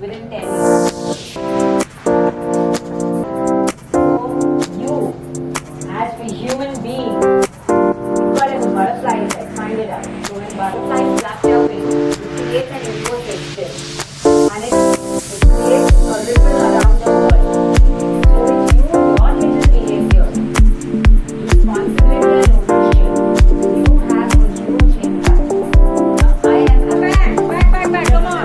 within 10 years. So you, as a human being, you've got as a butterfly effect, find it out. So when butterflies flap their wings, it creates an ecosystem and it creates a ripple around the world. So if you, your little behavior, responsibility and ownership, you have a huge impact. Now, I am back, come on.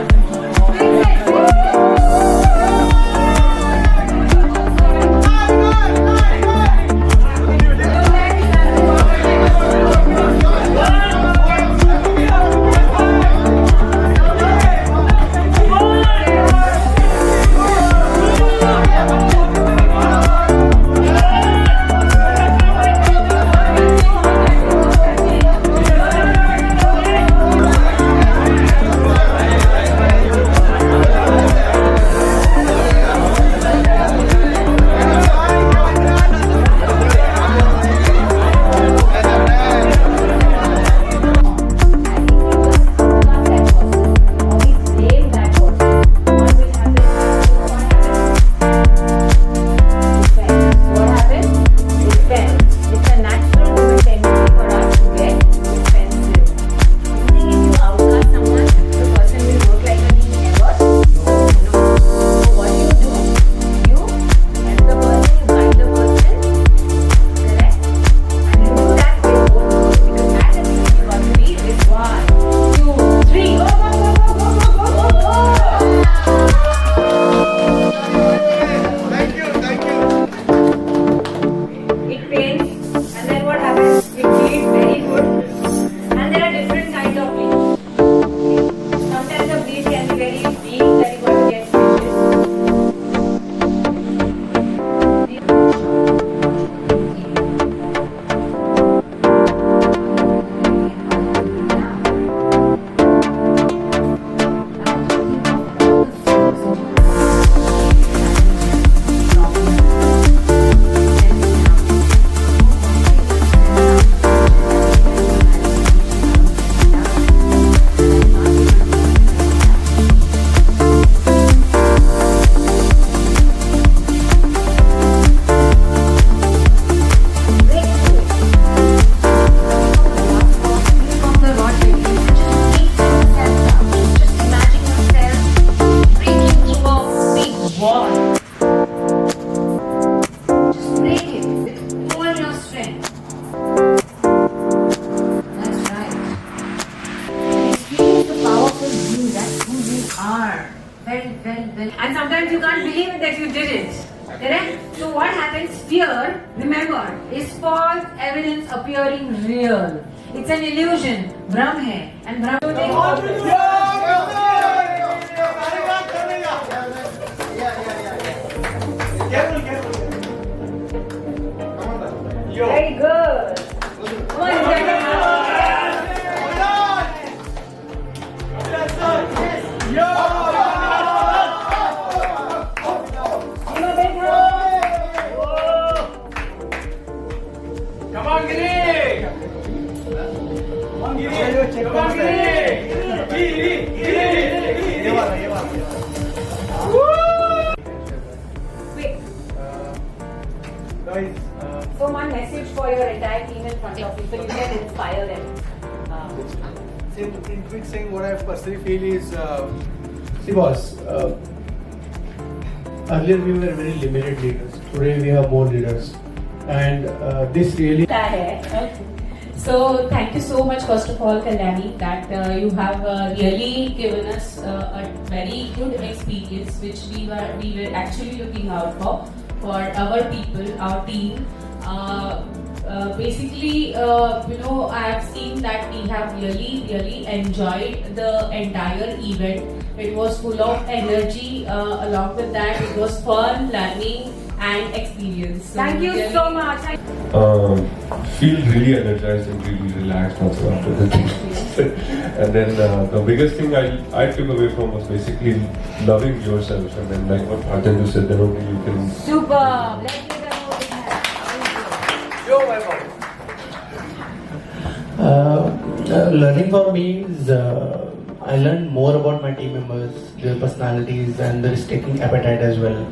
And sometimes you can't believe it that you did it. Correct? So what happens? Fear, remember, is false evidence appearing real. It's an illusion. Brahm hai. And Brahm Very good. Come on, you guys. Come on, Giri! Come on, Giri! Come on, Giri! Quick. Guys, So one message for your entire team in front of you, so you can inspire them. in quick saying, what I personally feel is, see boss, earlier we were very limited leaders. Today we have more leaders. And this really... So thank you so much, first of all, Kalyani, that you have really given us a very good experience, which we were actually looking out for our people, our team. Basically, I have seen that we have really enjoyed the entire event. It was full of energy. Along with that, it was fun, learning, and experience. So Thank you really so much. Feel really energized and really relaxed also after the thing. And then the biggest thing I took away from was basically loving yourself. And then like what Arjun said, then only you can... Super! Let's give them a big hand. You're welcome. Learning for me is I learned more about my team members, their personalities, and the risk-taking appetite as well,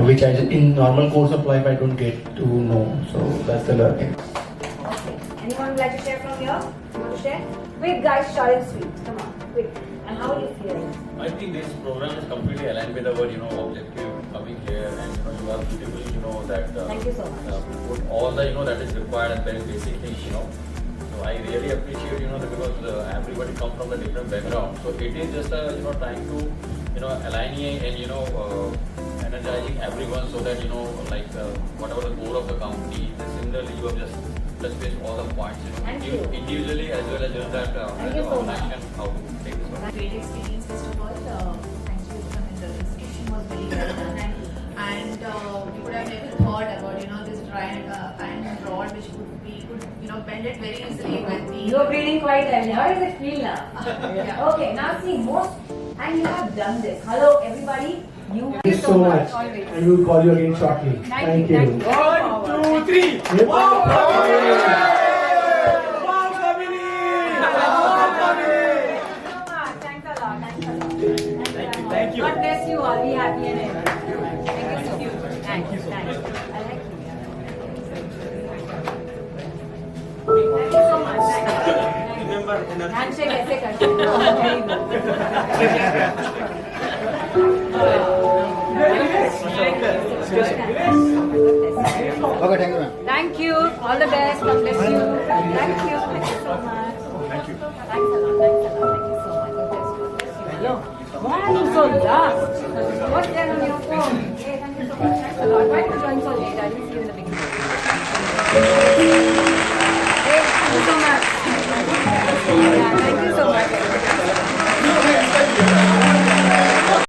which in normal course of life I don't get to know. So that's the learning. Okay. Anyone would like to share from here? You want to share? Quick, guys, short and sweet. Come on, quick. And how are you feeling? I think this program is completely aligned with our, objective coming here, and you are beautiful, that Thank you so much. put all the, that is required and very basic things, So I really appreciate, because everybody comes from a different background. So it is just trying to, aligning and energizing everyone so that whatever the goal of the company. Similarly, you have just base all the points, Thank you. individually as well as that Thank as you an so much. organization, how to take this one. Great experience, first of all. Thanks to you. The institution was very well done, and we could have never thought about this iron rod which could bend it very easily with the. You're breathing quite heavily. How does it feel now? Yeah. Okay, now see, and you have done this. Hello, everybody. Thank you so much. Always. And we'll call you again shortly. Thank you. Thank you. 1, 2, 3. Hip Wow, hop. family! Wow, family! Thanks a lot. Thanks a lot. Thank you. God bless you all. Be happy and healthy. Thank you so much. Thanks. I like you. Thank you so much. Thank you. Remember, Handshake ऐसे करते हैं. Very good. Okay, thank you, ma'am. Thank you. All the best. God bless you. Thank you. Thank you so much. Thank you. Thanks a lot. Thank you so much. God bless you. God bless you. Hello. Why are you so lost? What's there on your phone? Hey, thank you so much. Thanks a lot. Why did you join so late? I didn't see you in the beginning.